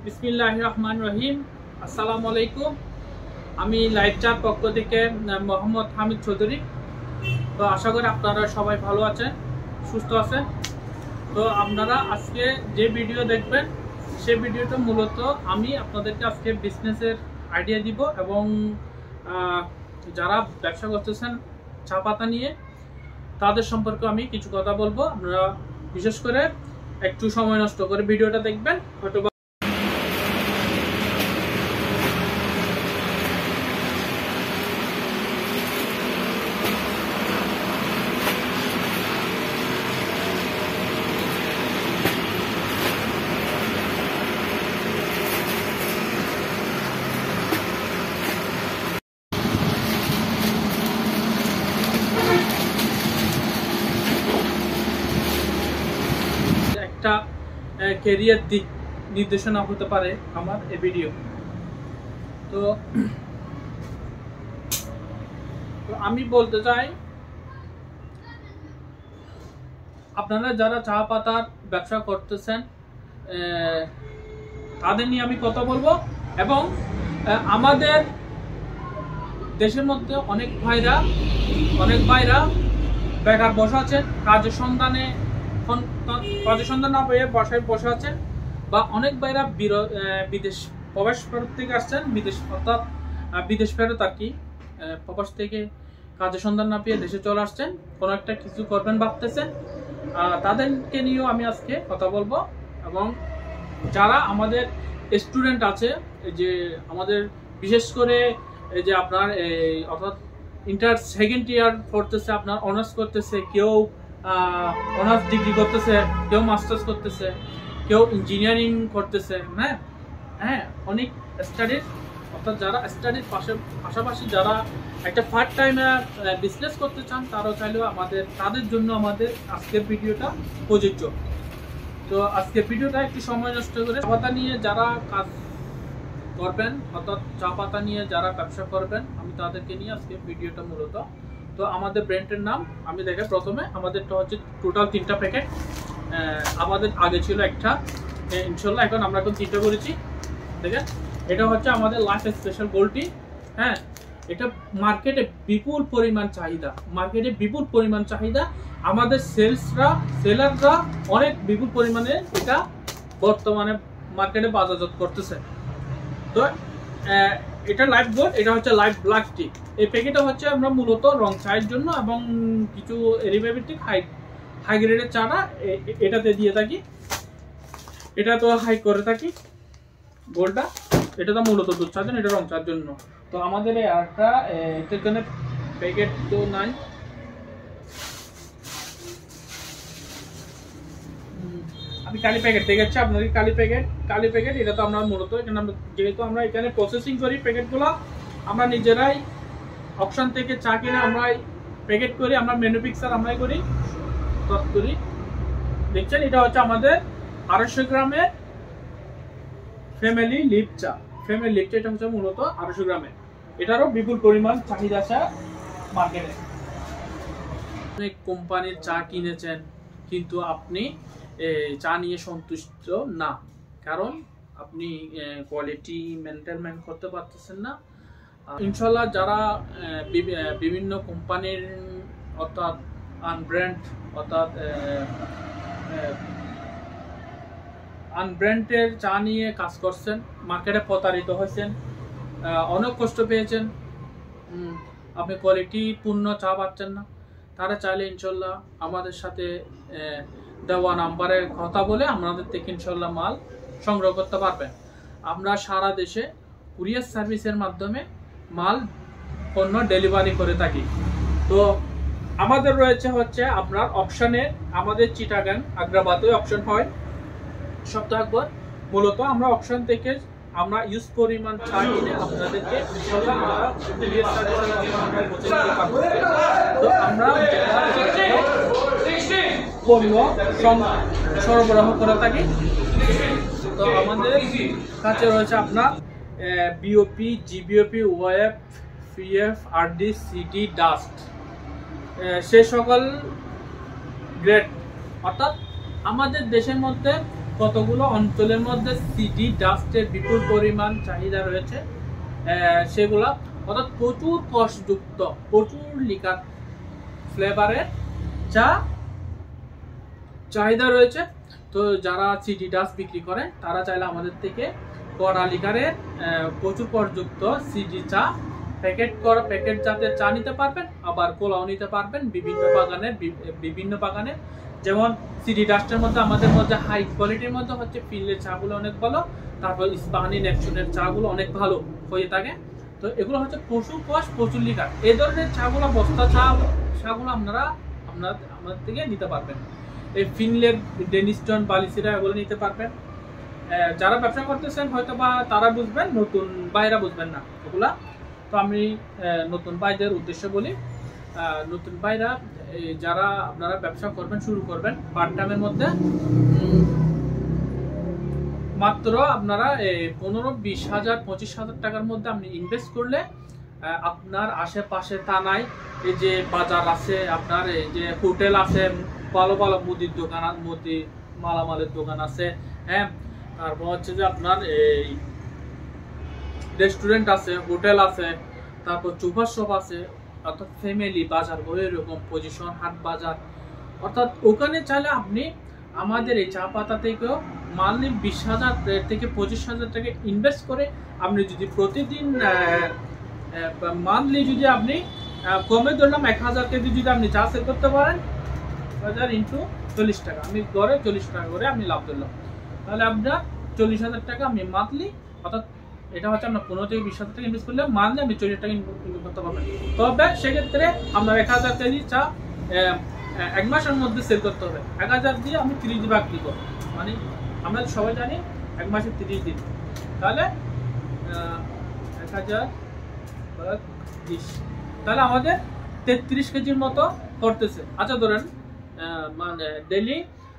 বিসমিল্লাহির রহমানির রহিম। আসসালামু আলাইকুম। আমি লাইভ চার পক্ষ থেকে মোহাম্মদ হামিদ চৌধুরী। তো আশা করি আপনারা সবাই ভালো আছেন, সুস্থ আছেন। তো আপনারা আজকে যে ভিডিও দেখবেন সেই ভিডিওটা মূলত আমি আপনাদেরকে আজকে বিজনেসের আইডিয়া দিব এবং যারা ব্যবসা করতেছেন চা পাতা নিয়ে তাদের সম্পর্কে আমি কিছু কথা বলবো। আপনারা বিশেষ করে একটু সময় নষ্ট করে ভিডিওটা দেখবেন, হয়তো একটা ক্যারিয়ার দিক নির্দেশনা হতে পারে আমার এই ভিডিও। তো আমি বলতে চাই, আপনারা যারা চা পাতার ব্যবসা করতেছেন তাদের নিয়ে আমি কথা বলবো। এবং আমাদের দেশের মধ্যে অনেক ভাইরা বেকার বসে আছেন, কাজের সন্ধান না পেয়ে বাসায় বসে আছেন, বা অনেক ভাইরা বিদেশ প্রবাস ফেরত থেকে আসছেন, বিদেশ ফেরত আর কি, প্রবাস থেকে কাজের সন্ধান না পেয়ে দেশে চলে আসছেন, কোনো একটা কিছু করবেন ভাবতেছেন। তাদেরকে নিয়েও আমি আজকে কথা বলবো। এবং যারা আমাদের স্টুডেন্ট আছে, যে আমাদের বিশেষ করে এই যে আপনার অর্থাৎ ইন্টার সেকেন্ড ইয়ার পড়তেছে, আপনার অনার্স করতেছে, কেউ অনার্স ডিগ্রি করতেছে, কেউ মাস্টার্স করতেছে, কেউ ইঞ্জিনিয়ারিং করতেছে, হ্যাঁ অনেক স্টাডির, অর্থাৎ যারা স্টাডির পাশাপাশি যারা একটা পার্ট টাইমে বিজনেস করতে চান, তারাও চাইলেও তাদের জন্য আমাদের আজকের ভিডিওটা প্রযোজ্য। তো আজকের ভিডিওটা একটু সময় নষ্ট করে চা পাতা নিয়ে যারা কাজ করবেন, অর্থাৎ চা পাতা নিয়ে যারা ব্যবসা করবেন, আমি তাদেরকে নিয়ে আজকে ভিডিওটা মূলত। তো আমাদের ব্র্যান্ডের নাম আমি দেখে প্রথমে আমাদেরটা হচ্ছে টোটাল 3টা প্যাকেট। আমাদের আগে ছিল একটা, ইনশাল্লাহ এখন আমরা 3টা করেছি। দেখেন, এটা হচ্ছে আমাদের লাইফ স্পেশাল গোল্ড টি। হ্যাঁ, এটা মার্কেটে বিপুল পরিমাণ চাহিদা। আমাদের সেলাররা অনেক বিপুল পরিমাণে এটা বর্তমানে মার্কেটে বাজারজাত করতেছে। তো এটা লাইফ গোল্ড, এটা হচ্ছে লাইফ ব্ল্যাক টি। এই প্যাকেটটা হচ্ছে আমরা মূলত রং চায়ের জন্য এবং কিছু এরিভেটিভ হাই গ্রেডের চাটা এটাতে দিয়ে থাকি। এটা তো হাই করে থাকি গোল্ডটা, এটা তো মূলত দুধ চার জন্য, এটা রং চার জন্য। তো আমাদের এই আরটা এটার জন্য প্যাকেট তো নাই, আমি কালি প্যাকেট দেখাচ্ছি আপনাদের। কালি প্যাকেট এটা তো আমরা মূলত এখানে যেহেতু আমরা এখানে প্রসেসিং করি, প্যাকেটগুলো আমরা নিজেরাই অপশন থেকে চা কিনে আমরাই প্যাকেট করি, আমরা ম্যানুফ্যাকচার আমরাই করি। দেখছেন, এটা হচ্ছে আমাদের 250 গ্রামের ফ্যামিলি লিপ চা। এটা হচ্ছে মূলত 250 গ্রামের। এটারও বিপুল পরিমাণ চাহিদা আছে মার্কেটে। অনেক কোম্পানির চা কিনেছেন, কিন্তু আপনি চা নিয়ে সন্তুষ্ট না, কারণ আপনি কোয়ালিটি মেনটেন করতে পারতেছেন না। ইনশাল্লাহ যারা বিভিন্ন কোম্পানির অর্থাৎ আনব্র্যান্ডের চা নিয়ে কাজ করছেন, মার্কেটে প্রতারিত হয়েছেন, অনেক কষ্ট পেয়েছেন, আপনি কোয়ালিটি পূর্ণ চা পাচ্ছেন না, তারা চাইলে ইনশাল্লাহ আমাদের সাথে দেওয়া নাম্বারে কথা বলে আমাদের থেকে ইনশাল্লাহ মাল সংগ্রহ করতে পারবেন। আমরা সারা দেশে কুরিয়ার সার্ভিসের মাধ্যমে মাল পণ্য ডেলিভারি করে থাকি। তো আমাদের রয়েছে হচ্ছে আপনার অপশনে, আমাদের চিটাগাং আগ্রাবাদে অপশন হয় সপ্তাহবার। মূলত আমরা অপশন থেকে আমরা ইউজ পরিমাণ চা কিনে আপনাদেরকে ইনশাআল্লাহ আমরা কুরিয়ার সার্ভিসের মাধ্যমে পৌঁছে দিতে পারবো। তো আমরা পণ্য সরবরাহ করে থাকি। তো আমাদের কাছে রয়েছে আপনার BOP, GBOP, web, PF, RD, CD, dust, সে সকল গ্রেড। অর্থাৎ আমাদের দেশের মধ্যে কতগুলো অঞ্চলের মধ্যে সিডি ডাস্টের বিপুল পরিমাণ চাহিদা রয়েছে, সেগুলা অর্থাৎ প্রচুর কষযুক্ত, প্রচুর লিকার ফ্লেভারের চা চাহিদা রয়েছে। তো যারা সিডি ডাস্ট বিক্রি করে তারা চাইলে আমাদের থেকে কড়া লিকারের প্রচুর করযুক্ত সিডি চা প্যাকেট জাতের চা নিতে পারবেন, আবার কোলাও নিতে পারবেন বিভিন্ন বাগানের। যেমন সিডি ডাস্টের মধ্যে আমাদের মধ্যে হাই কোয়ালিটির মধ্যে হচ্ছে ফিনলের চাগুলো অনেক ভালো, তারপর ইস্পাহানি নেপচুনের চাগুলো অনেক ভালো হয়ে থাকে। তো এগুলো হচ্ছে প্রচুর কষ, প্রচুর লিকার। এই ধরনের চাগুলো, বস্তা চাগুলো আপনারা আমাদের থেকে নিতে পারবেন। এই ফিনলের, ডেনিস্টন, বালিসিরা এগুলো নিতে পারবেন। যারা ব্যবসা করতেছেন হয়তো বা তারা বুঝবেন, নতুন বাইরা বুঝবেন না এগুলা। তো আমি নতুন ভাইদের উদ্দেশ্যে বলি, নতুন ভাইরা যারা আপনারা ব্যবসা করবেন, শুরু করবেন পার্ট টাইমের মধ্যে, মাত্র আপনারা 15-20 হাজার 25 হাজার টাকার মধ্যে আপনি ইনভেস্ট করলে আপনার আশেপাশে থানায় এই যে বাজার আছে, আপনার এই যে হোটেল আছে, ভালো ভালো মুদির দোকান, মুদি মালামালের দোকান আছে, হ্যাঁ, তারপর হচ্ছে যে আপনার এই রেস্টুরেন্ট আছে, হোটেল আছে, তারপর চুপার শপ আছে, অর্থাৎ ফ্যামিলি বাজার, এরকম পজিশন হাট বাজার, অর্থাৎ ওখানে চাইলে আপনি আমাদের এই চা পাতা থেকেও মান্থলি 20 হাজার থেকে 25 হাজার টাকা ইনভেস্ট করে আপনি যদি প্রতিদিন মান্থলি যদি আপনি কমে ধরলাম 1000 কেজি যদি আপনি চা সেল করতে পারেন, 1000 ইন্টু 40 টাকা, আমি গড়ে 40 টাকা করে আপনি লাভ ধরলাম, তাহলে আপনার 40 হাজার টাকা আপনি মান্থলি, অর্থাৎ এটা হচ্ছে আপনার 15 থেকে 20 হাজার টাকা ইনভেস্ট করলে মান্থলি আপনি 40 টাকা ইনকাম করতে পারবেন। তবে সেক্ষেত্রে আপনার 1000 কেজি চা 1 মাসের মধ্যে সেল করতে হবে। 1000 দিয়ে আমি 30 ভাগ দিব, মানে আমরা সবাই জানি 1 মাসে 30 দিন, তাহলে 1000 ভাগ 20, তাহলে আমাদের 33 কেজির মতো করতেছে। আচ্ছা ধরেন মানে ডেইলি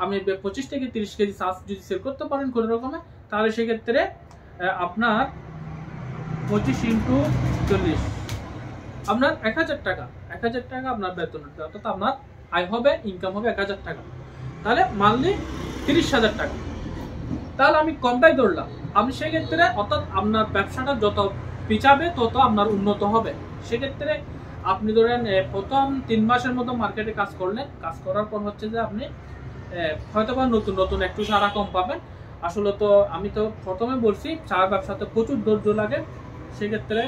আপনি 25 থেকে 30 কেজি চা যদি সেল করতে পারেন কোনো রকমে, তাহলে সেক্ষেত্রে আপনার 25 ইন্টু 40 আপনার 1000 টাকা, 1000 টাকা আপনার বেতন, অর্থাৎ আপনার আয় হবে, ইনকাম হবে 1000 টাকা, তাহলে মান্থলি 30,000 টাকা। তাহলে আমি কমটাই ধরলাম, আমি সেক্ষেত্রে অর্থাৎ আপনার ব্যবসাটা যত পিছাবে তত আপনার উন্নত হবে। সেক্ষেত্রে আপনি ধরেন প্রথম 3 মাসের মতো মার্কেটে কাজ করলেন, কাজ করার পর হচ্ছে যে আপনি হয়তো বা নতুন একটু সারা কম পাবেন। আসলে তো আমি তো প্রথমে বলছি চা ব্যবসাতে প্রচুর ধৈর্য লাগে, সেক্ষেত্রে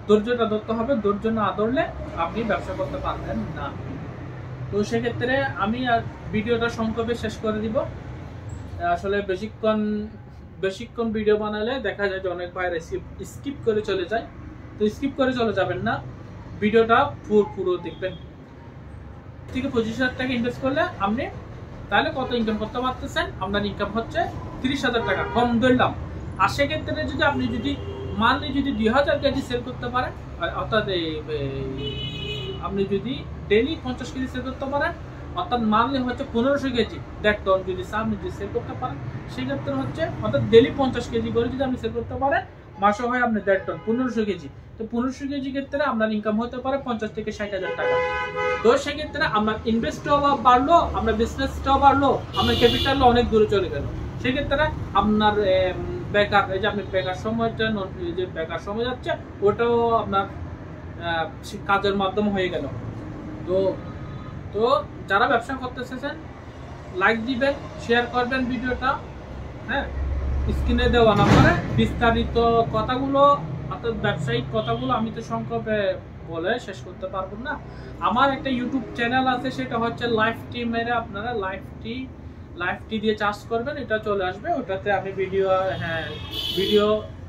ধৈর্যটা ধরতে হবে, ধৈর্য না ধরলে আপনি ব্যবসা করতে পারবেন না। তো সেক্ষেত্রে আমি ভিডিওটা সংক্ষেপে শেষ করে দিব। আসলে বেশিক্ষণ ভিডিও বানালে দেখা যায় যে অনেক ভাইরা স্কিপ করে চলে যায়, তো স্কিপ করে চলে যাবেন না, ভিডিওটা পুরো দেখবেন। থেকে 25,000 টাকা ইনভেস্ট করলে আপনি তাহলে কত ইনকাম করতে পারতেছেন? আপনার ইনকাম হচ্ছে 30,000 টাকা, কম ধরলাম। আর সেক্ষেত্রে যদি আপনি মান্থলি যদি 2000 কেজি সেল করতে পারেন, অর্থাৎ আপনি যদি ডেইলি 50 কেজি সেল করতে পারেন, অর্থাৎ মান্থলি হচ্ছে 1500 কেজি, 1.5 টন যদি চা আপনি যদি সেল করতে পারেন, সেক্ষেত্রে হচ্ছে অর্থাৎ ডেইলি 50 কেজি করে যদি আপনি সেল করতে পারেন, মাসে হয় আপনি 1.5 টন, 1500 কেজি। তো 1500 কেজি ক্ষেত্রে আপনার ইনকাম হতে পারে 50 থেকে 60,000 টাকা। তো সেক্ষেত্রে আপনার ইনভেস্টটাও বাড়লো, আপনার বিজনেসটাও বাড়লো, আপনার ক্যাপিটালও অনেক দূরে চলে গেল। সেক্ষেত্রে আপনার বেকার, এই যে আপনি বেকার সময়টা, যে বেকার সময় যাচ্ছে ওটাও আপনার কাজের মাধ্যম হয়ে গেল। তো যারা ব্যবসা করতে চেয়েছেন লাইক দিবেন, শেয়ার করবেন ভিডিওটা, হ্যাঁ, স্ক্রিনে দেওয়া নাম্বারে বিস্তারিত কথাগুলো, অর্থাৎ ব্যবসায়িক কথাগুলো আমি তো সংক্ষেপে বলে শেষ করতে পারবো না। আমার একটা ইউটিউব চ্যানেল আছে, সেটা হচ্ছে লাইফ টি, মেরে আপনারা লাইফ টি দিয়ে চার্জ করবেন, এটা চলে আসবে। ওটাতে আমি ভিডিও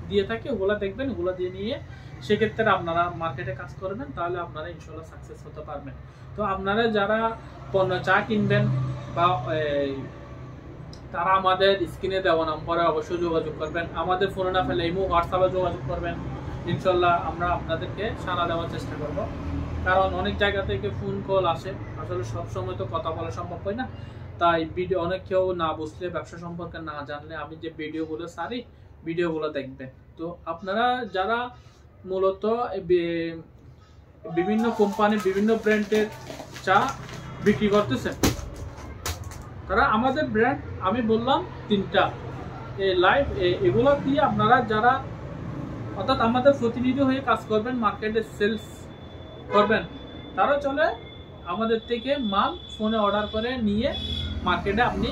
দিয়ে থাকি, ওগুলো দেখবেন, ওগুলো দিয়ে নিয়ে সেক্ষেত্রে আপনারা মার্কেটে কাজ করবেন, তাহলে আপনারা ইনশাল্লাহ সাকসেস হতে পারবেন। তো আপনারা যারা পণ্য চা কিনবেন বা তারা আমাদের স্ক্রিনে দেওয়া নম্বরে অবশ্যই যোগাযোগ করবেন। আমাদের ফোনে না ফেলে ইমো, হোয়াটসঅ্যাপে যোগাযোগ করবেন, ইনশাল্লাহ আমরা আপনাদেরকে সাড়া দেওয়ার চেষ্টা করব। কারণ অনেক জায়গা থেকে ফোন কল আসে, আসলে সব সময় তো কথা বলা সম্ভব হয় না। তাই অনেক কেউ না বুঝলে, ব্যবসা সম্পর্কে না জানলে আমি যে ভিডিওগুলো সারি, ভিডিওগুলো দেখবেন। তো আপনারা যারা মূলত বিভিন্ন কোম্পানি, বিভিন্ন ব্র্যান্ডের চা বিক্রি করতেছেন, তারা আমাদের ব্র্যান্ড আমি বললাম 3টা লাইভ, এগুলো দিয়ে আপনারা যারা অর্থাৎ আমাদের প্রতিনিধি হয়ে কাজ করবেন, মার্কেটে সেলস করবেন, তারা চলে আমাদের থেকে মাল ফোনে অর্ডার করে নিয়ে মার্কেটে আপনি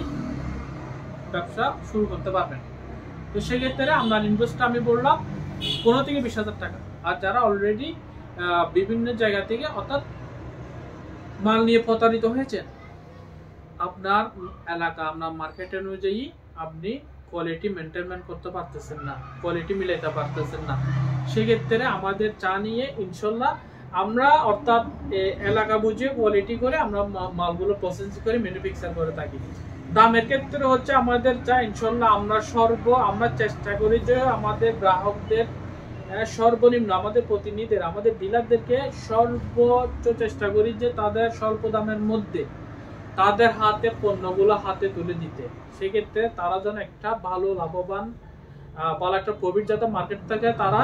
ব্যবসা শুরু করতে পারবেন। তো সেক্ষেত্রে আপনার ইনভেস্টটা আমি বললাম 15 থেকে 20,000 টাকা। আর যারা অলরেডি বিভিন্ন জায়গা থেকে অর্থাৎ মাল নিয়ে প্রতারিত হয়েছেন, আপনার এলাকা আপনার মার্কেট অনুযায়ী আপনি কোয়ালিটি মেনটেন করতে পারতেছেন না, কোয়ালিটি মিলাইতে পারতেছেন না, সেক্ষেত্রে আমাদের চা নিয়ে ইনশাল্লাহ আমরা অর্থাৎ এলাকা বুঝে কোয়ালিটি করে আমরা মালগুলো প্রসেস করে ম্যানুফ্যাকচার করে থাকি। দামের ক্ষেত্রে হচ্ছে আমাদের চা ইনশাল্লাহ আমরা চেষ্টা করি যে আমাদের গ্রাহকদের সর্বনিম্ন, আমাদের প্রতিনিধিদের, আমাদের ডিলারদেরকে সর্বোচ্চ চেষ্টা করি যে তাদের স্বল্প দামের মধ্যে তাদের হাতে পণ্যগুলো হাতে তুলে দিতে। সেক্ষেত্রে তারা যেন একটা ভালো লাভবান ভালো একটা প্রফিট যাতে মার্কেট থেকে তারা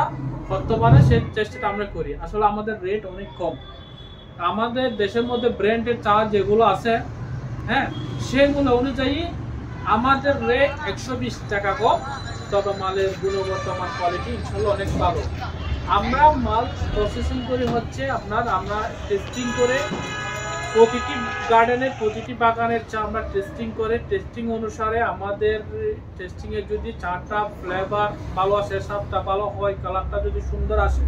করতে পারে, সেই চেষ্টাটা আমরা করি। আসলে আমাদের রেট অনেক কম। আমাদের দেশের মধ্যে ব্র্যান্ডের চা যেগুলো আছে, হ্যাঁ, সেগুলো অনুযায়ী আমাদের রেট 120 টাকা কম, তবে মালের গুণগত মান কোয়ালিটি ইনশাল্লাহ অনেক ভালো। আমরা মাল প্রসেসিং করি হচ্ছে আমরা টেস্টিং করে প্রতিটি গার্ডেনের প্রতিটি বাগানের চা আমরা টেস্টিং করে টেস্টিং অনুসারে আমাদের টেস্টিং এর যদি চাটা ফ্লেভার ভালো আসে, স্বাদটা ভালো হয়, কালারটা যদি সুন্দর আসে,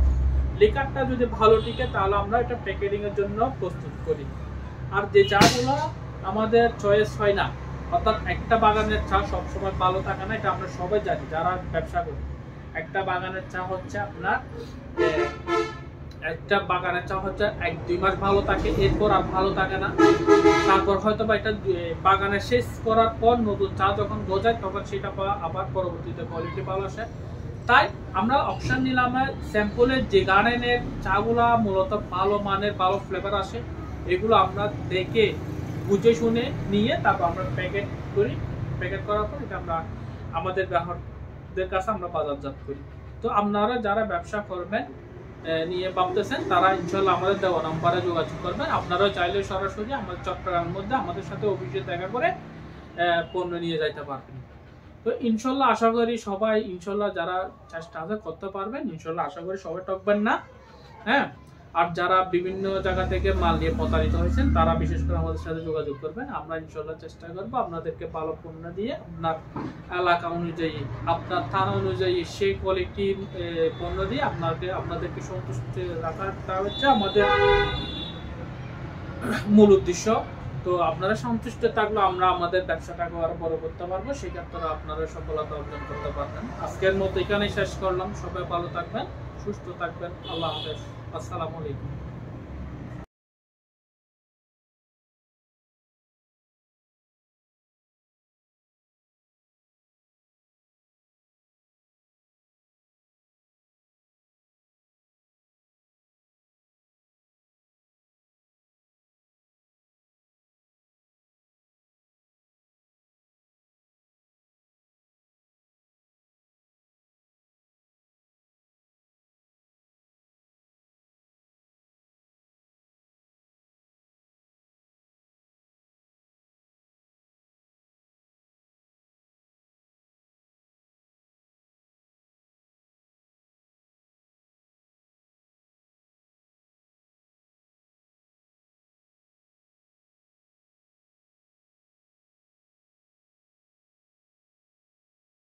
লিকারটা যদি ভালো টিকে, তাহলে আমরা এটা প্যাকেজিং এর জন্য প্রস্তুত করি। আর যে চাগুলো আমাদের চয়েস হয় না, অর্থাৎ একটা বাগানের চা সবসময় ভালো থাকে না, এটা আমরা সবাই জানি যারা ব্যবসা করি। একটা বাগানের চা হচ্ছে আপনার একটা বাগানের চা হচ্ছে 1-2 মাস ভালো থাকে, এরপর আর ভালো থাকে না। তারপর হয়তো বা এটা বাগানে শেষ করার পর নতুন চা যখন গজায় তখন সেটা আবার পরবর্তীতে কোয়ালিটি ভালো আসে। তাই আমরা অপশন নিলাম স্যাম্পলের যে গার্ডেনের চাগুলা মূলত ভালো মানের ভালো ফ্লেভার আসে, এগুলো আমরা দেখে বুঝে শুনে নিয়ে তারপর আমরা প্যাকেট করি। প্যাকেট করার পর এটা আমরা আমাদের গ্রাহকদের কাছে আমরা বাজারজাত করি। তো আপনারা যারা ব্যবসা করবেন নিয়ে ভাবতেছেন, তারা ইনশাল্লাহ আমাদের দেওয়া নাম্বারে যোগাযোগ করবেন। আপনারাও চাইলে সরাসরি আমাদের চট্টগ্রামের মধ্যে আমাদের সাথে অফিসে দেখা করে পণ্য নিয়ে যাইতে পারবেন। তো ইনশাল্লাহ আশা করি সবাই ইনশাল্লাহ যারা চেষ্টা করতে পারবেন, ইনশাল্লাহ আশা করি সবাই ঠকবেন না, হ্যাঁ। আর যারা বিভিন্ন জায়গা থেকে মাল নিয়ে প্রতারিত হয়েছেন, তারা বিশেষ করে আমাদের সাথে যোগাযোগ করবেন। আমরা ইনশাল্লাহ চেষ্টা করবো আপনাদেরকে ভালো পণ্য দিয়ে আপনার এলাকা অনুযায়ী, আপনার থানা অনুযায়ী সেই কোয়ালিটির পণ্য দিয়ে আপনাদেরকে সন্তুষ্ট রাখাটা হচ্ছে আমাদের মূল উদ্দেশ্য। তো আপনারা সন্তুষ্ট থাকলে আমরা আমাদের ব্যবসাটাকে আরো বড় করতে পারবো, সেই ক্ষেত্রে আপনারা সফলতা অর্জন করতে পারবেন। আজকের মতো এখানেই শেষ করলাম। সবাই ভালো থাকবেন, সুস্থ থাকবেন। আল্লাহ হাফেজ। আসসালামু আলাইকুম।